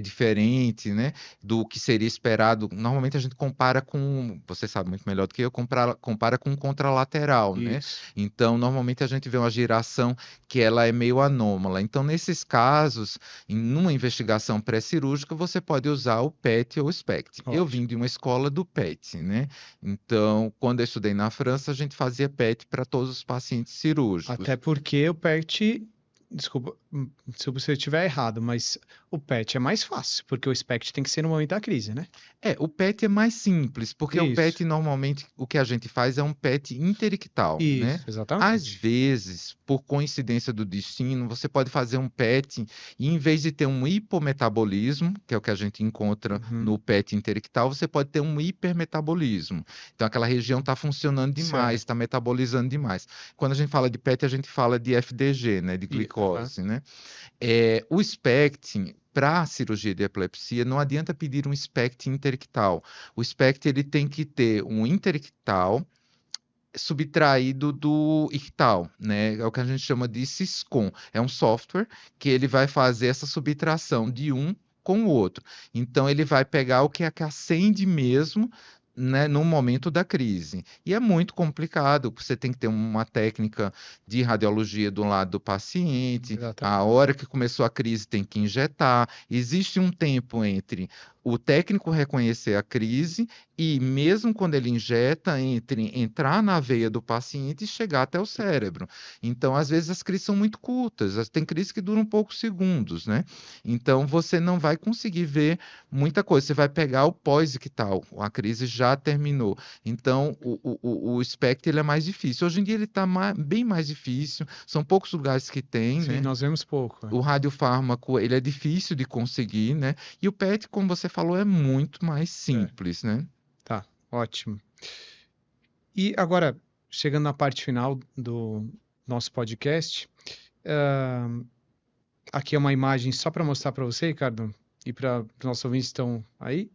diferente, né, do que seria esperado. Normalmente a gente compara com, você sabe muito melhor do que eu, compara com um contralateral, né? Isso. Então, normalmente a gente vê uma giração que ela é meio anômala. Então, nesses casos, numa investigação pré-cirúrgica, você pode usar o PET ou o SPECT. Eu Ótimo. vim de uma escola do PET, né? Então, quando eu estudei na França, a gente fazia PET para todos os pacientes cirúrgicos. Até porque o PET, desculpa, desculpa se eu estiver errado, mas o PET é mais fácil, porque o SPECT tem que ser no momento da crise, né? O PET é mais simples, porque o Isso. PET normalmente o que a gente faz é um PET interictal, né? Isso, Às exatamente. vezes, por coincidência do destino, você pode fazer um PET e em vez de ter um hipometabolismo, que é o que a gente encontra Uhum. no PET interictal, você pode ter um hipermetabolismo. Então aquela região está funcionando demais, Certo. está metabolizando demais. Quando a gente fala de PET, a gente fala de FDG, né? De Aham. glicose, né? O SPECT, para a cirurgia de epilepsia, não adianta pedir um SPECT interictal. O SPECT ele tem que ter um interictal subtraído do ICTAL, né? É o que a gente chama de Syscom. É um software que ele vai fazer essa subtração de um com o outro. Então, ele vai pegar o que é que acende mesmo, né, no momento da crise. E é muito complicado, você tem que ter uma técnica de radiologia do lado do paciente, a Exatamente. hora que começou a crise tem que injetar, existe um tempo entre o técnico reconhecer a crise e mesmo quando ele injeta, entre entrar na veia do paciente e chegar até o cérebro. Então, às vezes, as crises são muito curtas, tem crises que duram poucos segundos, né? Então, você não vai conseguir ver muita coisa. Você vai pegar o pós-ictal, a crise já terminou. Então, o SPECT ele é mais difícil. Hoje em dia, ele está bem mais difícil, são poucos lugares que tem, Sim, né? nós vemos pouco. O radiofármaco, ele é difícil de conseguir, né? E o PET, como você falou, é muito mais É, simples, né? tá, ótimo. E agora, chegando na parte final do nosso podcast, ah, aqui é uma imagem só para mostrar para você, Ricardo, e para os nossos ouvintes que estão aí.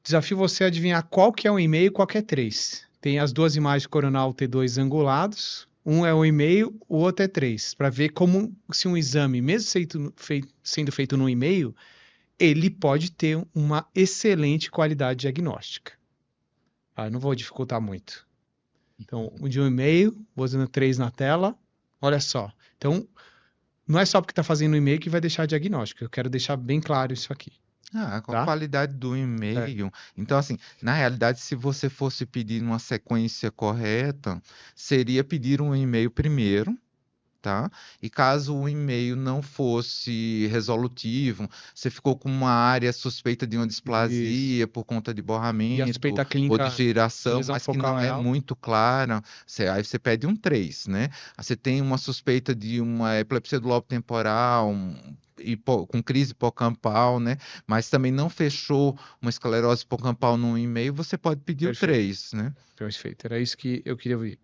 Desafio você a adivinhar qual que é um e-mail e qual que é 3. Tem as duas imagens coronal T2 angulados. Um é um e-mail, o outro é 3. Para ver como se um exame, mesmo sendo feito no e-mail, ele pode ter uma excelente qualidade diagnóstica. Eu não vou dificultar muito. Então, o de um e-mail, vou usando 3 na tela. Olha só. Então, não é só porque está fazendo um e-mail que vai deixar diagnóstico. Eu quero deixar bem claro isso aqui, Com a tá? qualidade do É, e-mail. Então, assim, na realidade, se você fosse pedir uma sequência correta, seria pedir um e-mail primeiro, tá? E caso o e-mail não fosse resolutivo, você ficou com uma área suspeita de uma isso. displasia por conta de E a borramento suspeita ou de clínica de giração, lesão mas que focal não é é alta? muito clara, aí você pede um 3, né? Aí você tem uma suspeita de uma epilepsia do lobo temporal, com crise hipocampal, né? Mas também não fechou uma esclerose hipocampal no e-mail, você pode pedir o Perfeito, 3, né? perfeito. Era isso que eu queria ouvir.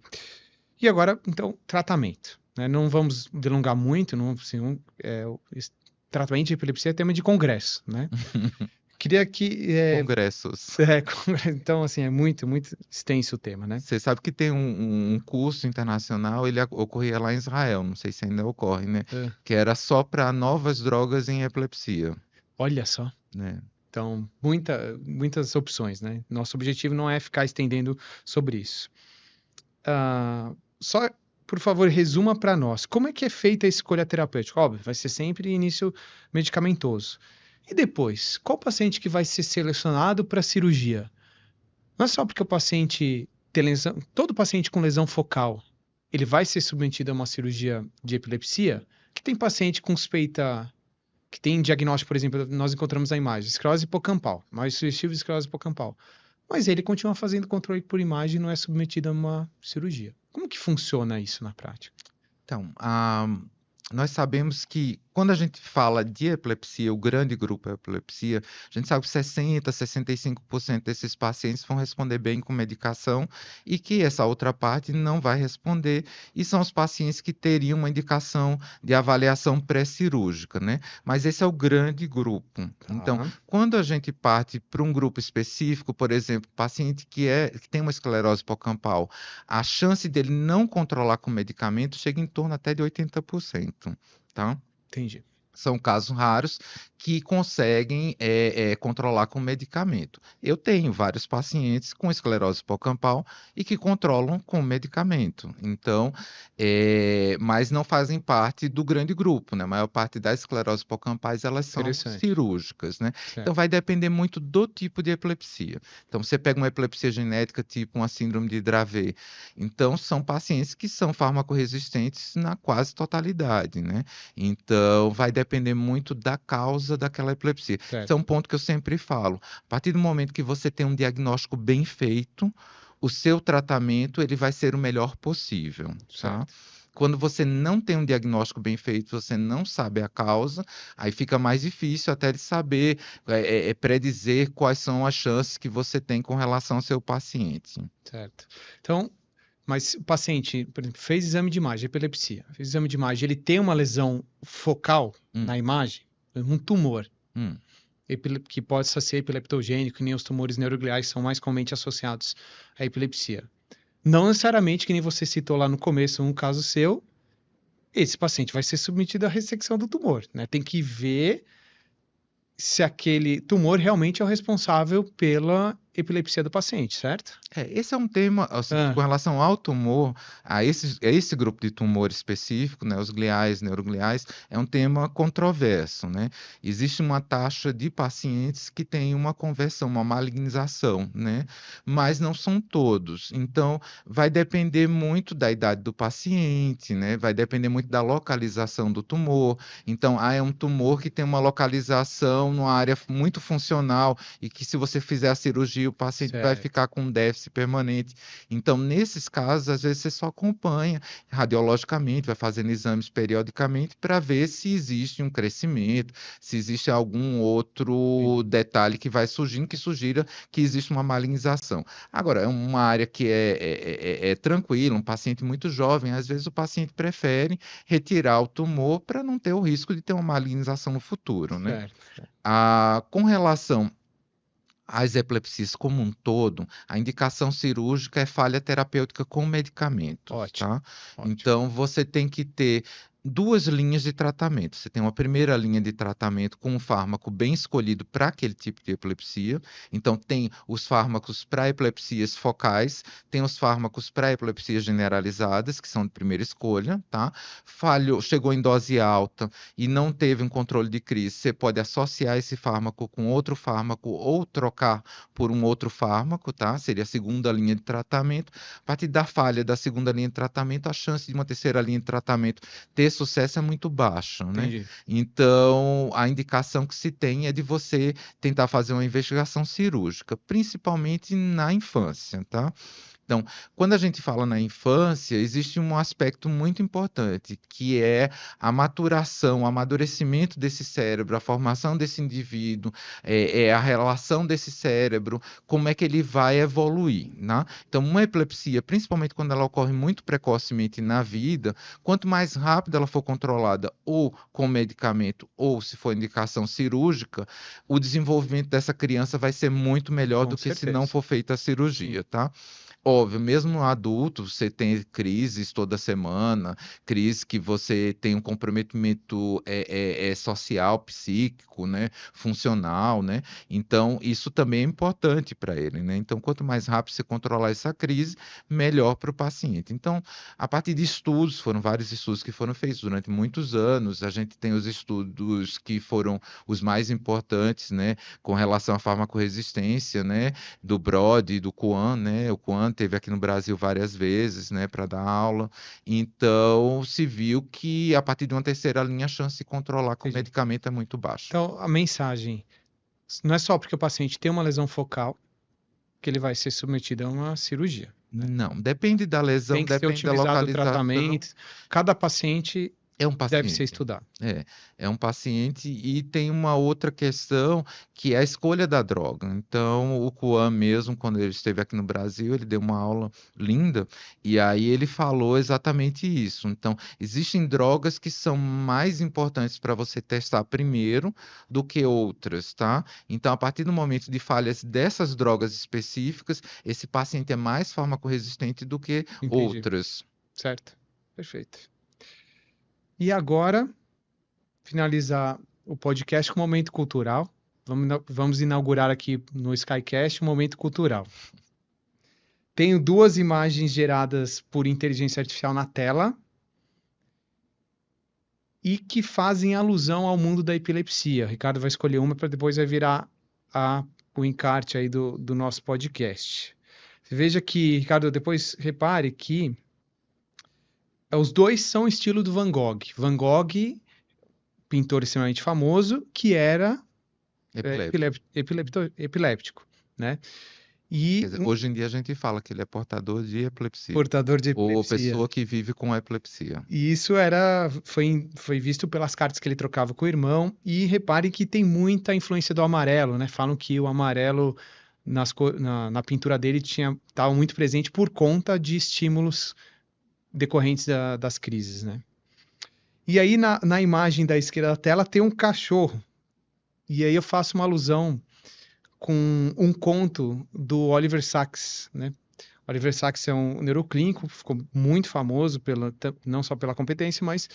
E agora, então, tratamento, né? Não vamos delongar muito, não, assim, tratamento de epilepsia é tema de congresso, né? Queria que, Congressos. então, assim, é muito, muito extenso o tema, né? Você sabe que tem um curso internacional, ele ocorria lá em Israel, não sei se ainda ocorre, né? É, Que era só para novas drogas em epilepsia, olha só. né? Então, muitas opções, né? Nosso objetivo não é ficar estendendo sobre isso. Só, por favor, resuma para nós. Como é que é feita a escolha terapêutica? Óbvio, vai ser sempre início medicamentoso. E depois, qual paciente que vai ser selecionado para cirurgia? Não é só porque o paciente tem lesão, todo paciente com lesão focal, ele vai ser submetido a uma cirurgia de epilepsia, que tem paciente com suspeita, que tem diagnóstico, por exemplo, nós encontramos a imagem, esclerose hipocampal, mais sugestivo de esclerose hipocampal. Mas ele continua fazendo controle por imagem e não é submetido a uma cirurgia. Como que funciona isso na prática? Então, nós sabemos que quando a gente fala de epilepsia, o grande grupo é epilepsia, a gente sabe que 60, 65% desses pacientes vão responder bem com medicação e que essa outra parte não vai responder, e são os pacientes que teriam uma indicação de avaliação pré-cirúrgica, né? Mas esse é o grande grupo. Então, Tá, quando a gente parte para um grupo específico, por exemplo, paciente que tem uma esclerose hipocampal, a chance dele não controlar com medicamento chega em torno até de 80%, tá? entendi. São casos raros que conseguem controlar com medicamento. Eu tenho vários pacientes com esclerose hipocampal e que controlam com medicamento. Então, mas não fazem parte do grande grupo, né? A maior parte das esclerose hipocampais, elas são Interessante. cirúrgicas, né? Então, Certo. vai depender muito do tipo de epilepsia. Então, você pega uma epilepsia genética, tipo uma síndrome de Dravet. Então, são pacientes que são farmacorresistentes na quase totalidade, né? Então, vai depender muito da causa daquela epilepsia. Esse é Certo. um ponto que eu sempre falo. A partir do momento que você tem um diagnóstico bem feito, o seu tratamento ele vai ser o melhor possível, tá? Certo. Quando você não tem um diagnóstico bem feito, você não sabe a causa, aí fica mais difícil até de saber, predizer quais são as chances que você tem com relação ao seu paciente. Certo. Então, mas o paciente, por exemplo, fez exame de imagem, epilepsia, fez exame de imagem, ele tem uma lesão focal Hum, na imagem, um tumor. hum. que possa ser epileptogênico, que nem os tumores neurogliais são mais comumente associados à epilepsia. Não necessariamente, que nem você citou lá no começo, um caso seu, esse paciente vai ser submetido à ressecção do tumor, né? Tem que ver se aquele tumor realmente é o responsável pela epilepsia do paciente, certo? Esse é um tema, assim, Ah, com relação ao tumor, a esse grupo de tumor específico, né, os gliais, neurogliais, é um tema controverso, né? Existe uma taxa de pacientes que têm uma conversão, uma malignização, né? Mas não são todos. Então, vai depender muito da idade do paciente, né? Vai depender muito da localização do tumor. Então, é um tumor que tem uma localização numa área muito funcional e que, se você fizer a cirurgia, o paciente vai certo. ficar com um déficit permanente. Então, nesses casos, às vezes você só acompanha radiologicamente, vai fazendo exames periodicamente para ver se existe um crescimento, se existe algum outro Entendi. detalhe que vai surgindo que sugira que existe uma malignização. Agora, é uma área que é tranquila, um paciente muito jovem, às vezes o paciente prefere retirar o tumor para não ter o risco de ter uma malignização no futuro, né? Certo, certo. Com relação às epilepsias como um todo, a indicação cirúrgica é falha terapêutica com medicamentos, Ótimo, tá? ótimo. Então, você tem que ter duas linhas de tratamento. Você tem uma primeira linha de tratamento com um fármaco bem escolhido para aquele tipo de epilepsia. Então, tem os fármacos para epilepsias focais, tem os fármacos para epilepsias generalizadas, que são de primeira escolha, tá? Falhou, chegou em dose alta e não teve um controle de crise, você pode associar esse fármaco com outro fármaco ou trocar por um outro fármaco, tá? Seria a segunda linha de tratamento. A partir da falha da segunda linha de tratamento, a chance de uma terceira linha de tratamento ter sucesso é muito baixa, né? Entendi. Então, a indicação que se tem é de você tentar fazer uma investigação cirúrgica, principalmente na infância, tá? Então, quando a gente fala na infância, existe um aspecto muito importante, que é a maturação, o amadurecimento desse cérebro, a formação desse indivíduo, a relação desse cérebro, como é que ele vai evoluir, né? Então, uma epilepsia, principalmente quando ela ocorre muito precocemente na vida, quanto mais rápido ela for controlada, ou com medicamento, ou se for indicação cirúrgica, o desenvolvimento dessa criança vai ser muito melhor Com do que se não certeza. for feita a Sim. cirurgia, tá? Óbvio, mesmo no adulto, você tem crises toda semana, crises que você tem um comprometimento social, psíquico, né, funcional, né? Então, isso também é importante para ele, né? Então, quanto mais rápido você controlar essa crise, melhor para o paciente. Então, a partir de estudos, foram vários estudos que foram feitos durante muitos anos, a gente tem os estudos que foram os mais importantes, né, com relação à farmacorresistência, né, do Brod e do Kuan, né? O Kuan teve aqui no Brasil várias vezes, né, para dar aula. Então, se viu que a partir de uma terceira linha a chance de controlar com Entendi. medicamento é muito baixa. Então, a mensagem não é só porque o paciente tem uma lesão focal que ele vai ser submetido a uma cirurgia, né? Não, depende da Tem lesão, que ser depende da otimizado o localização. tratamento. Cada paciente É um deve ser paciente. estudado. É, é um paciente e tem uma outra questão que é a escolha da droga. Então, o Kuan mesmo, quando ele esteve aqui no Brasil, ele deu uma aula linda e aí ele falou exatamente isso. Então, existem drogas que são mais importantes para você testar primeiro do que outras, tá? Então, a partir do momento de falhas dessas drogas específicas, esse paciente é mais farmacorresistente do que Entendi. outras. Certo? Perfeito. E agora, finalizar o podcast com um momento cultural. Vamos inaugurar aqui no Skycast um momento cultural. Tenho duas imagens geradas por inteligência artificial na tela e que fazem alusão ao mundo da epilepsia. O Ricardo vai escolher uma para depois vai virar o encarte aí do nosso podcast. Veja que, Ricardo, depois repare que os dois são estilo do Van Gogh. Van Gogh, pintor extremamente famoso, que era Epiléptico. epiléptico, né? Quer E dizer, um hoje em dia a gente fala que ele é portador de epilepsia, portador de ou epilepsia. pessoa que vive com epilepsia. E isso foi visto pelas cartas que ele trocava com o irmão. E repare que tem muita influência do amarelo, né? Falam que o amarelo na pintura dele estava muito presente por conta de estímulos decorrentes das crises, né? E aí na imagem da esquerda da tela tem um cachorro. E aí eu faço uma alusão com um conto do Oliver Sacks, né? Oliver Sacks é um neuroclínico, ficou muito famoso não só pela competência, mas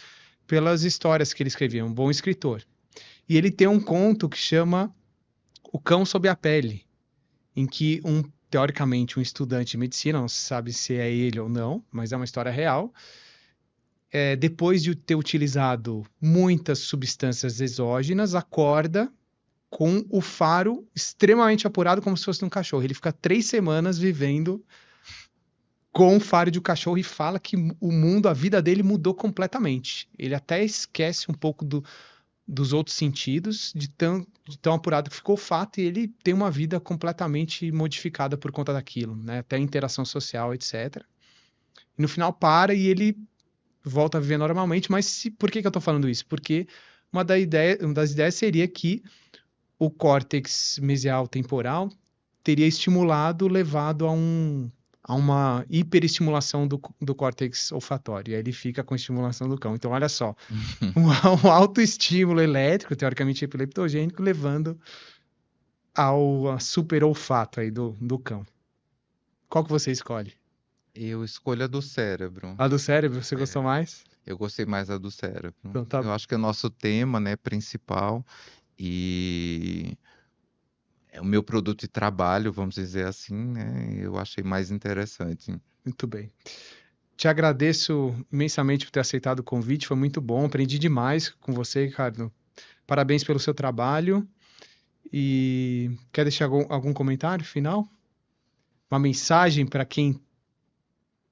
pelas histórias que ele escrevia, um bom escritor. E ele tem um conto que chama O Cão Sob a Pele, em que teoricamente, um estudante de medicina, não se sabe se é ele ou não, mas é uma história real, depois de ter utilizado muitas substâncias exógenas, acorda com o faro extremamente apurado, como se fosse um cachorro. Ele fica 3 semanas vivendo com o faro de um cachorro e fala que o mundo, a vida dele mudou completamente. Ele até esquece um pouco dos outros sentidos, de tão apurado que ficou o fato, e ele tem uma vida completamente modificada por conta daquilo, né? Até interação social, etc. E no final para e ele volta a viver normalmente, mas por que eu estou falando isso? Porque uma das ideias seria que o córtex mesial temporal teria levado a uma hiperestimulação do córtex olfatório. E aí ele fica com a estimulação do cão. Então, olha só, um autoestímulo elétrico, teoricamente epileptogênico, levando ao super olfato aí do cão. Qual que você escolhe? Eu escolho a do cérebro. A do cérebro, você É, gostou mais? eu gostei mais da do cérebro. Então tá. Eu acho que é o nosso tema, né, principal e é o meu produto de trabalho, vamos dizer assim, né? Eu achei mais interessante. Muito bem. Te agradeço imensamente por ter aceitado o convite, foi muito bom, aprendi demais com você, Ricardo. Parabéns pelo seu trabalho. E quer deixar algum comentário final? Uma mensagem para quem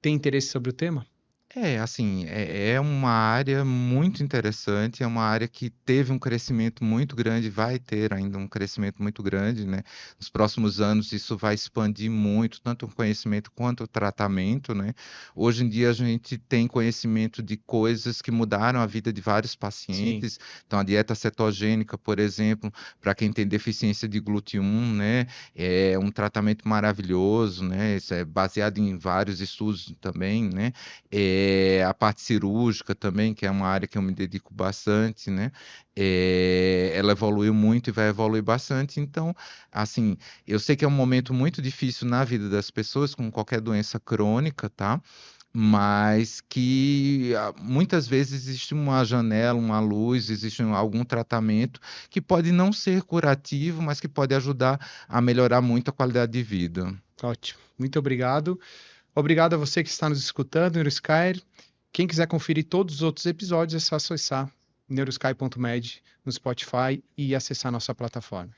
tem interesse sobre o tema? Assim, é uma área muito interessante, é uma área que teve um crescimento muito grande, vai ter ainda um crescimento muito grande, né? Nos próximos anos isso vai expandir muito, tanto o conhecimento quanto o tratamento, né? Hoje em dia a gente tem conhecimento de coisas que mudaram a vida de vários Sim, pacientes, então a dieta cetogênica, por exemplo, para quem tem deficiência de GLUT1, né? É um tratamento maravilhoso, né? Isso é baseado em vários estudos também, né? A parte cirúrgica também, que é uma área que eu me dedico bastante, né? Ela evoluiu muito e vai evoluir bastante. Então, assim, eu sei que é um momento muito difícil na vida das pessoas, com qualquer doença crônica, tá? Mas que muitas vezes existe uma janela, uma luz, existe algum tratamento que pode não ser curativo, mas que pode ajudar a melhorar muito a qualidade de vida. ótimo. Muito obrigado. Obrigado a você que está nos escutando, Neurosky. Quem quiser conferir todos os outros episódios, é só acessar neurosky.med no Spotify e acessar nossa plataforma.